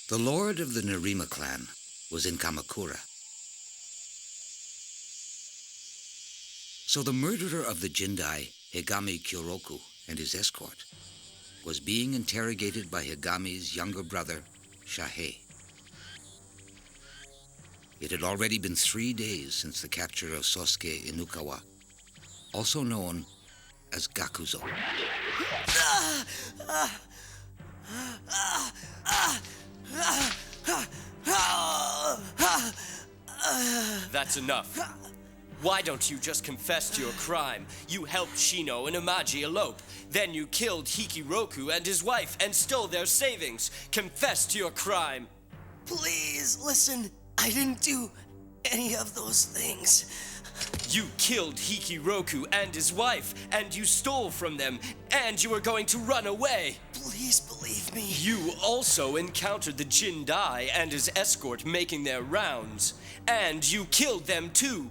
The lord of the Nerima clan was in Kamakura. So the murderer of the Jindai, Higami Kyoroku, and his escort, was being interrogated by Higami's younger brother, Shahei. It had already been 3 days since the capture of Sosuke Inukawa, also known as Gakuzo. That's enough. Why don't you just confess to your crime? You helped Shino and Imaji elope. Then you killed Hikiroku and his wife and stole their savings. Confess to your crime. Please, listen. I didn't do any of those things. You killed Hikiroku and his wife, and you stole from them, and you were going to run away. Please believe me. You also encountered the Jindai and his escort making their rounds, and you killed them too.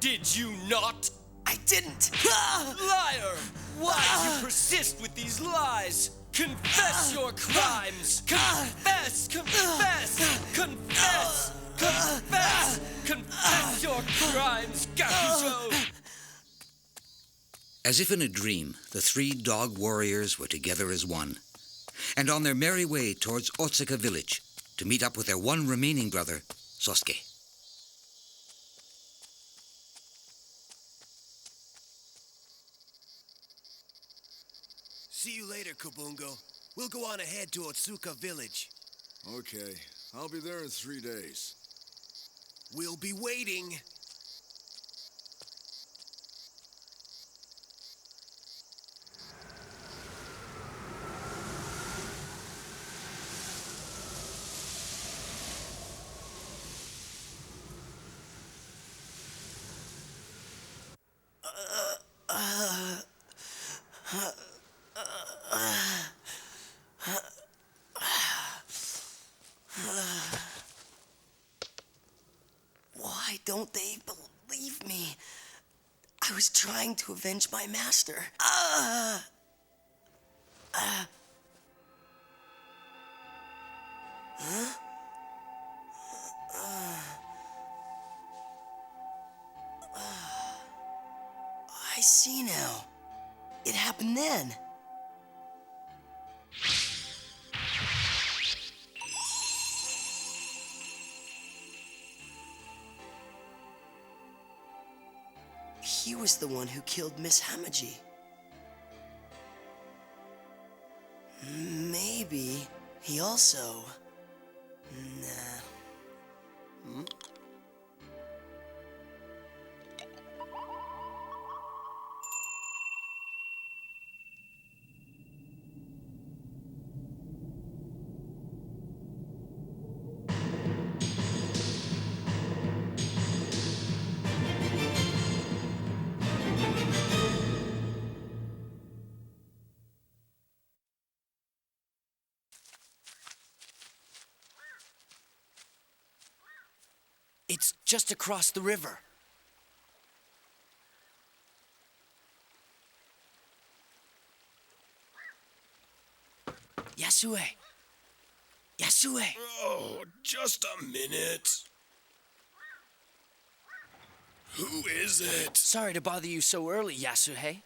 Did you not? I didn't. Liar! Why do you persist with these lies? Confess your crimes! Confess! Confess! Confess! Confess! Confess your crimes, Gakuzo! As if in a dream, the 3 dog warriors were together as one, and on their merry way towards Otsuka village to meet up with their one remaining brother, Sosuke. See you later, Kobungo. We'll go on ahead to Otsuka village. Okay, I'll be there in 3 days. We'll be waiting. Why don't they believe me? I was trying to avenge my master. Huh? I see now. It happened then. He was the one who killed Miss Hamaji. Maybe he also... Nah. It's just across the river. Yasue! Yasue! Oh, just a minute. Who is it? Sorry to bother you so early, Yasuhei.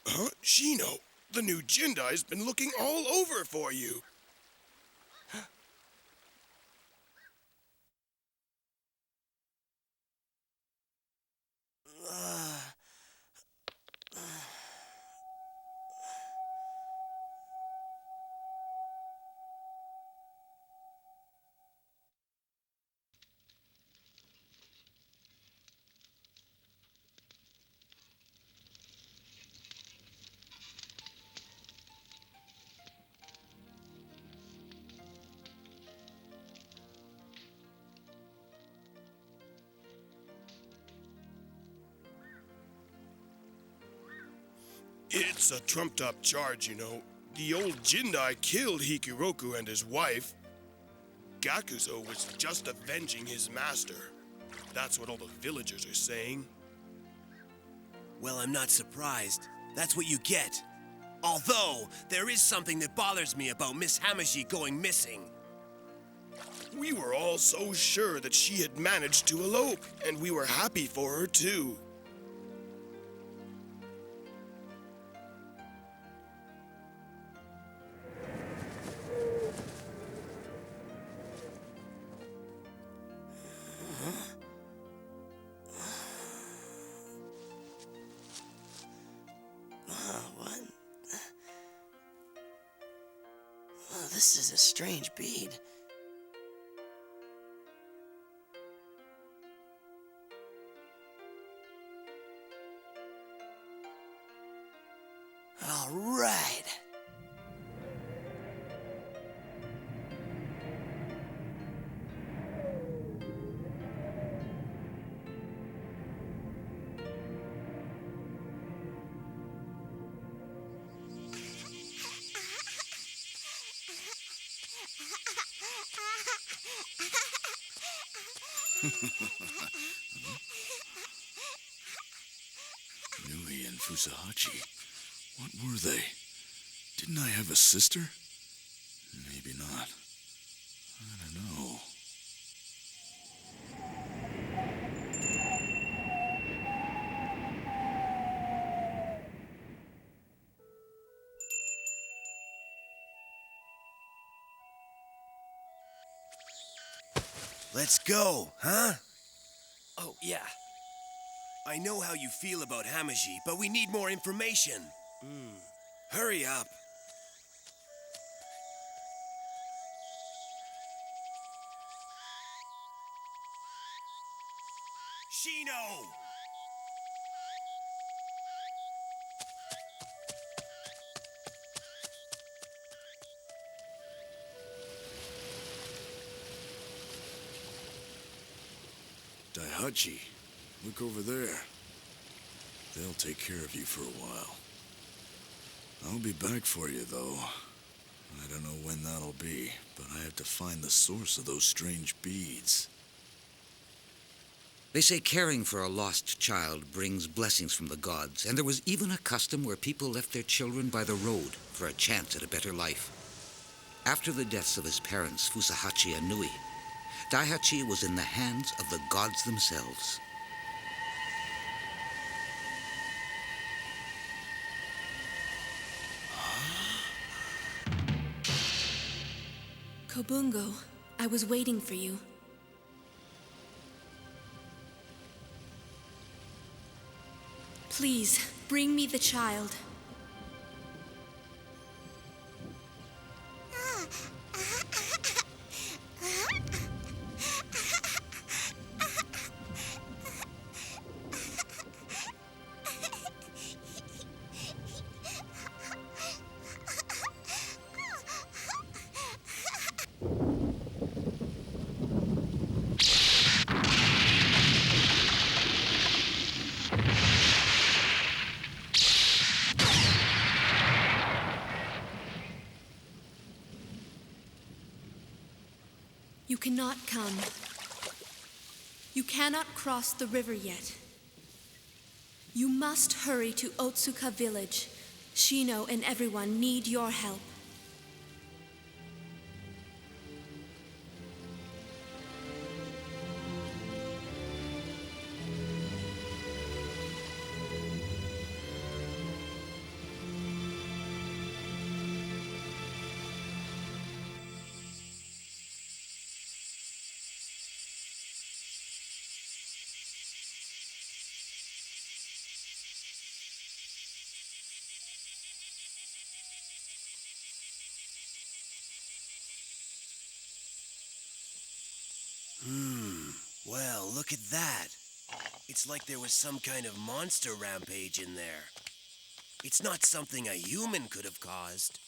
Huh? Shino, the new Jindai's been looking all over for you. It's a trumped-up charge, you know. The old Jindai killed Hikiroku and his wife. Gakuzo was just avenging his master. That's what all the villagers are saying. Well, I'm not surprised. That's what you get. Although, there is something that bothers me about Miss Hamaji going missing. We were all so sure that she had managed to elope, and we were happy for her, too. What? This is a strange bead. All right. Nui and Fusahachi. What were they? Didn't I have a sister? Maybe not. I don't know. Let's go, huh? Oh, yeah. I know how you feel about Hamaji, but we need more information. Hurry up. Shino! Daihachi, look over there. They'll take care of you for a while. I'll be back for you, though. I don't know when that'll be, but I have to find the source of those strange beads. They say caring for a lost child brings blessings from the gods, and there was even a custom where people left their children by the road for a chance at a better life. After the deaths of his parents, Fusahachi and Nui, Daihachi was in the hands of the gods themselves. Kobungo, I was waiting for you. Please, bring me the child. You cannot come. You cannot cross the river yet. You must hurry to Otsuka village. Shino and everyone need your help. Well, look at that. It's like there was some kind of monster rampage in there. It's not something a human could have caused.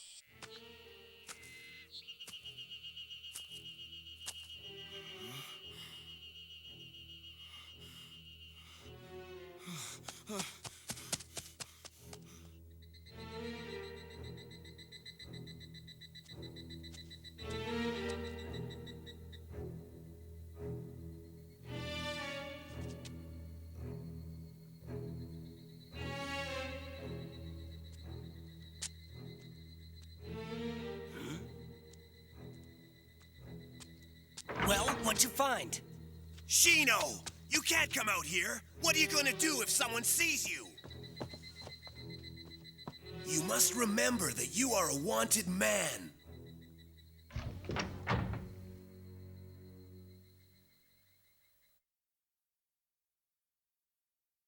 What'd you find? Shino! You can't come out here! What are you gonna do if someone sees you? You must remember that you are a wanted man.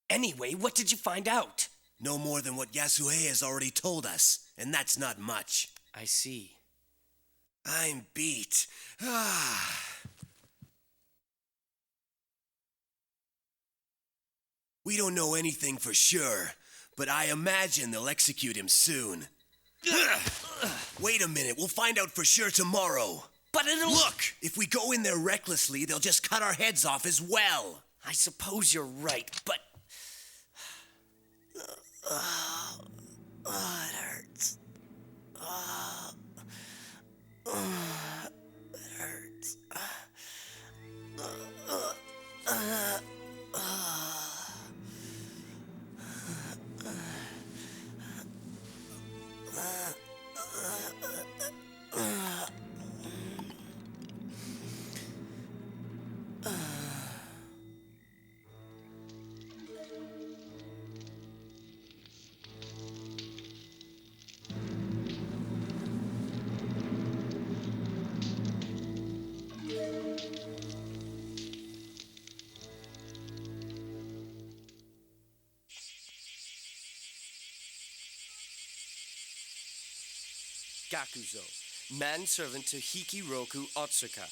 Anyway, what did you find out? No more than what Yasuhei has already told us, and that's not much. I see. I'm beat. We don't know anything for sure, but I imagine they'll execute him soon. Wait a minute, we'll find out for sure tomorrow. But it'll... Look, if we go in there recklessly, they'll just cut our heads off as well. I suppose you're right, but... It hurts. It hurts. Gakuzo, manservant to Hikiroku Otsuka.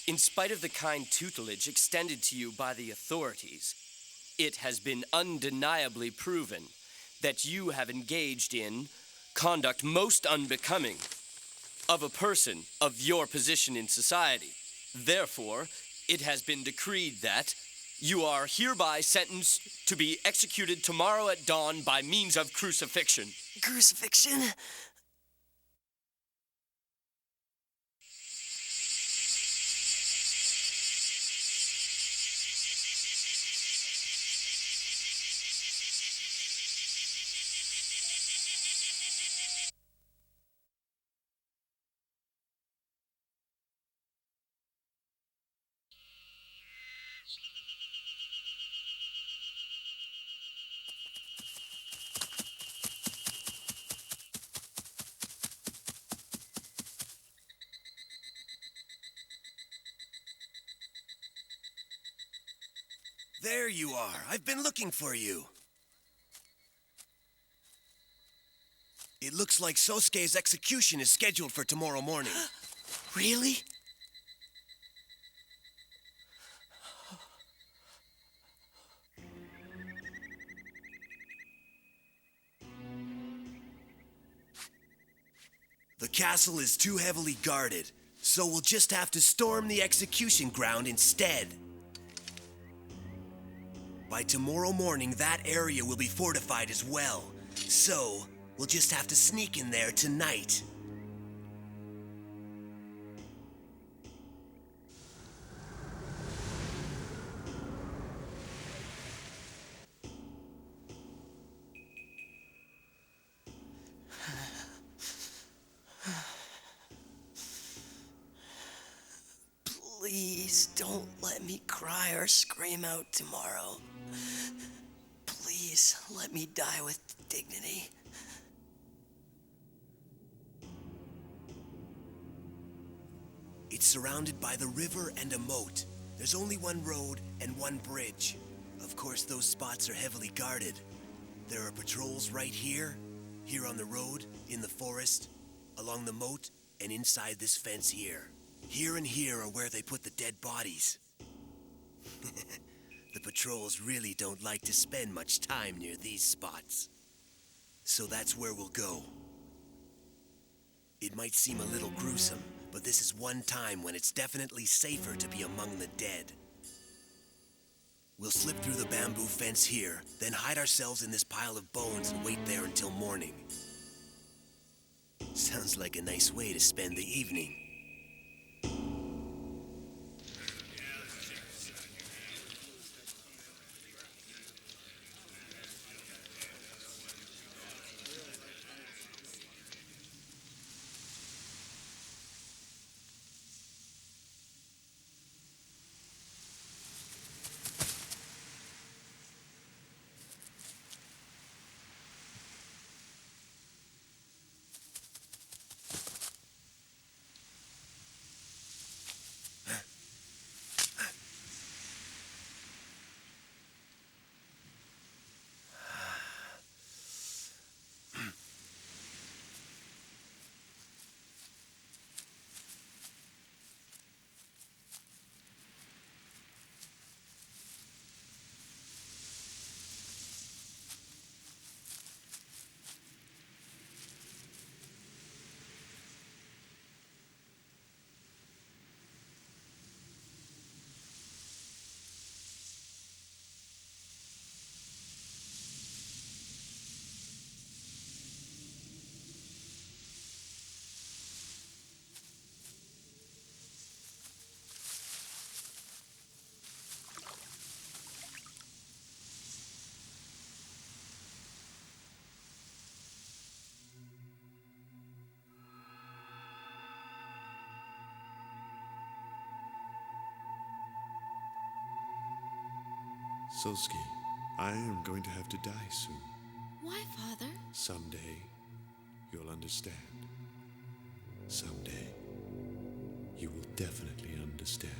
In spite of the kind tutelage extended to you by the authorities, it has been undeniably proven that you have engaged in conduct most unbecoming of a person of your position in society. Therefore, it has been decreed that you are hereby sentenced to be executed tomorrow at dawn by means of crucifixion. Crucifixion? There you are. I've been looking for you. It looks like Sosuke's execution is scheduled for tomorrow morning. Really? The castle is too heavily guarded, so we'll just have to storm the execution ground instead. By tomorrow morning, that area will be fortified as well. So, we'll just have to sneak in there tonight. Please don't let me cry or scream out tomorrow. Please let me die with dignity. It's surrounded by the river and a moat. There's only one road and one bridge. Of course, those spots are heavily guarded. There are patrols right here, here on the road, in the forest, along the moat, and inside this fence here. Here and here are where they put the dead bodies. The patrols really don't like to spend much time near these spots. So that's where we'll go. It might seem a little gruesome, but this is one time when it's definitely safer to be among the dead. We'll slip through the bamboo fence here, then hide ourselves in this pile of bones and wait there until morning. Sounds like a nice way to spend the evening. Sosuke, I am going to have to die soon. Why, Father? Someday, you'll understand. Someday, you will definitely understand.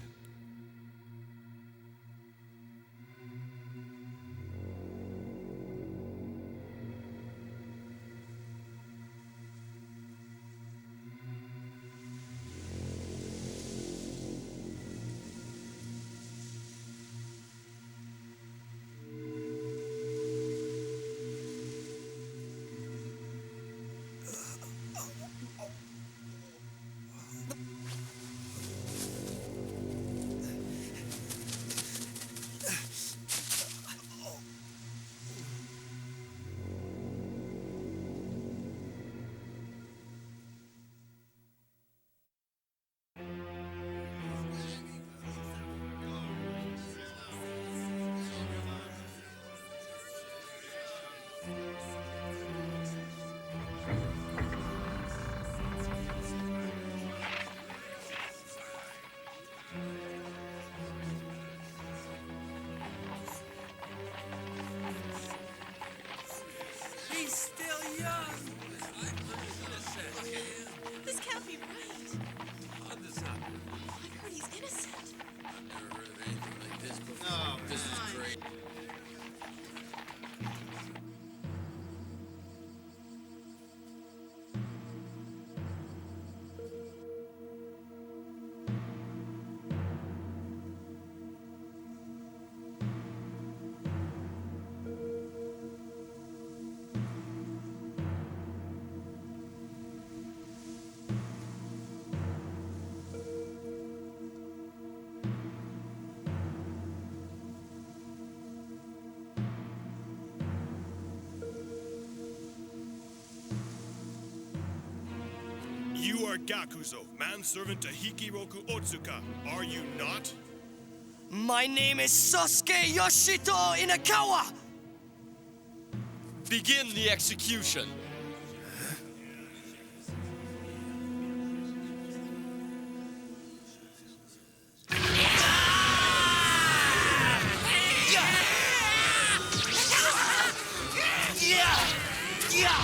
He's still young. This can't be right. How'd this happen? I heard he's innocent. I've never heard of anything like this before. This is great. You are Gakuzo, manservant to Hikiroku Otsuka, are you not? My name is Sasuke Yoshito Inakawa! Begin the execution. You!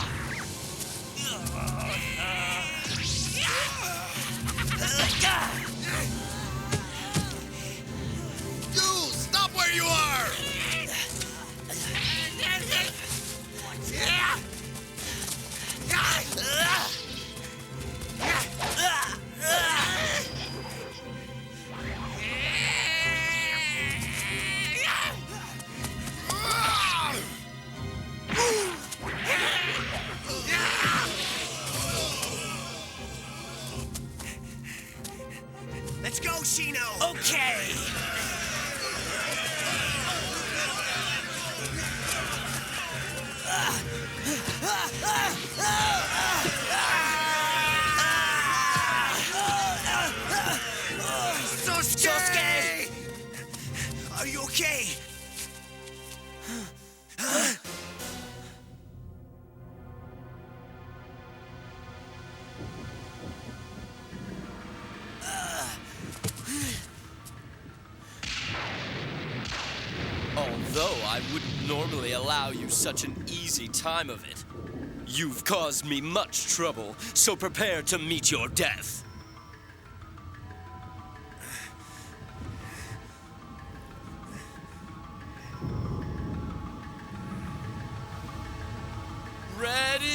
Stop where you are! Let's go, Shino! Okay! Sasuke! Are you okay? Although I wouldn't normally allow you such an easy time of it, you've caused me much trouble, so prepare to meet your death. Ready?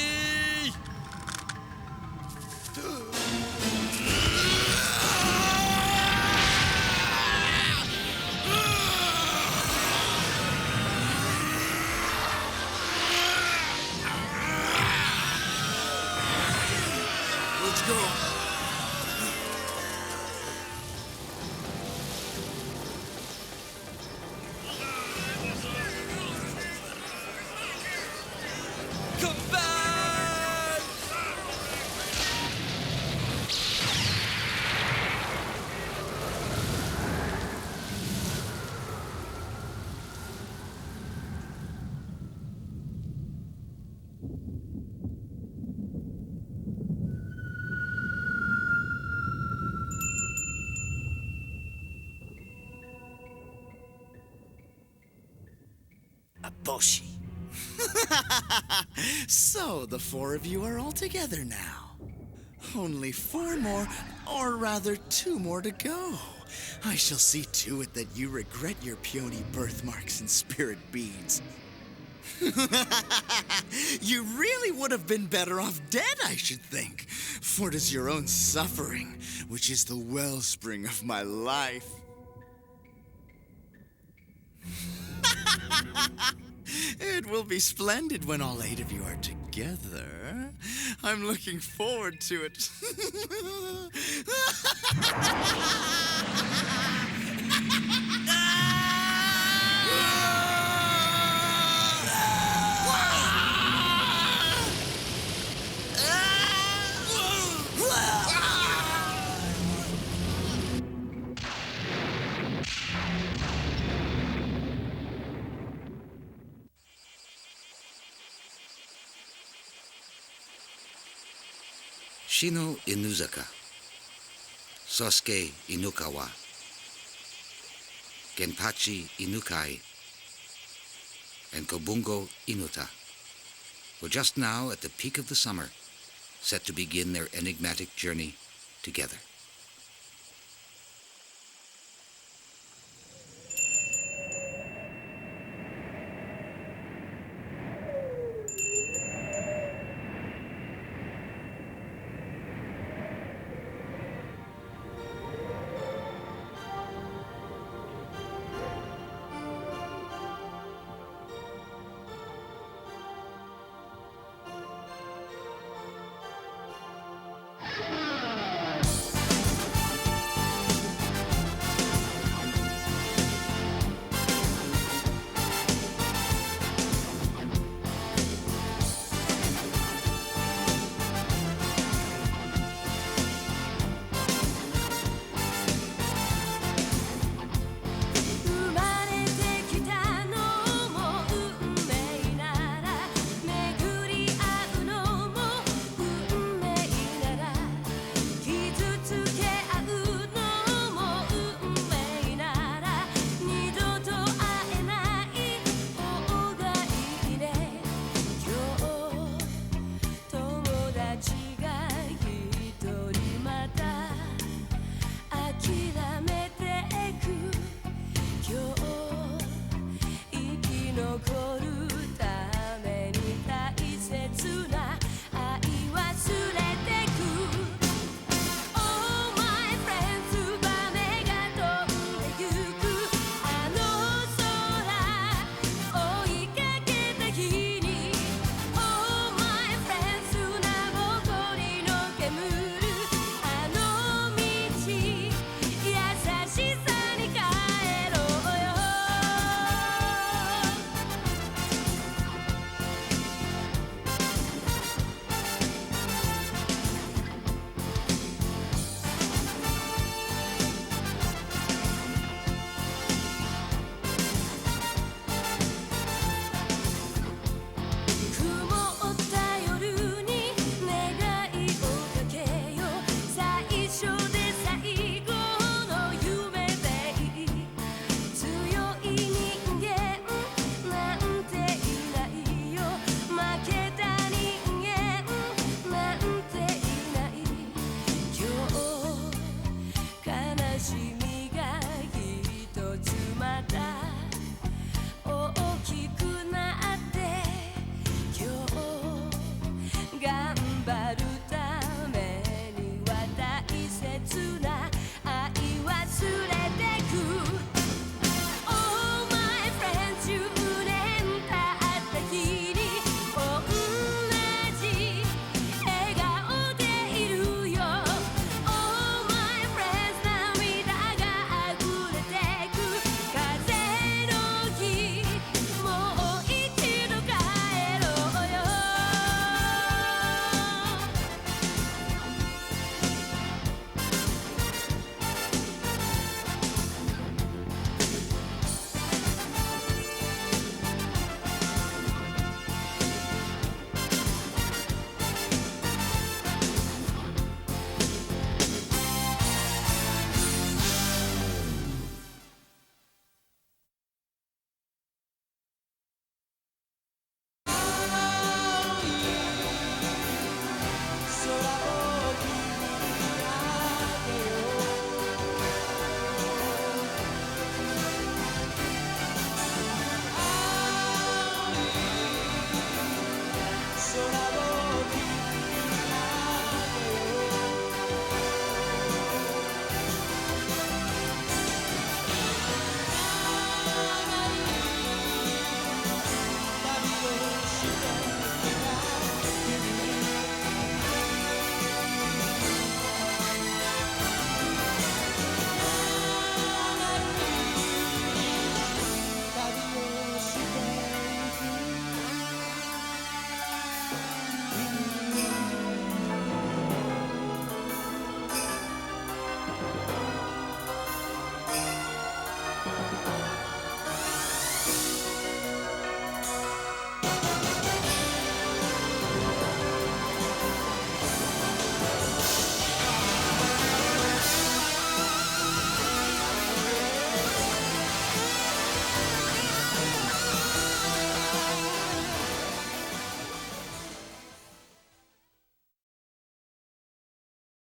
Let's go. Come back! Foshi. So, the four of you are all together now. Only four more, or rather 2 more to go. I shall see to it that you regret your peony birthmarks and spirit beads. You really would have been better off dead, I should think. For it is your own suffering, which is the wellspring of my life. It will be splendid when all 8 of you are together. I'm looking forward to it. Shino Inuzaka, Sosuke Inukawa, Genpachi Inukai, and Kobungo Inuta were just now at the peak of the summer, set to begin their enigmatic journey together.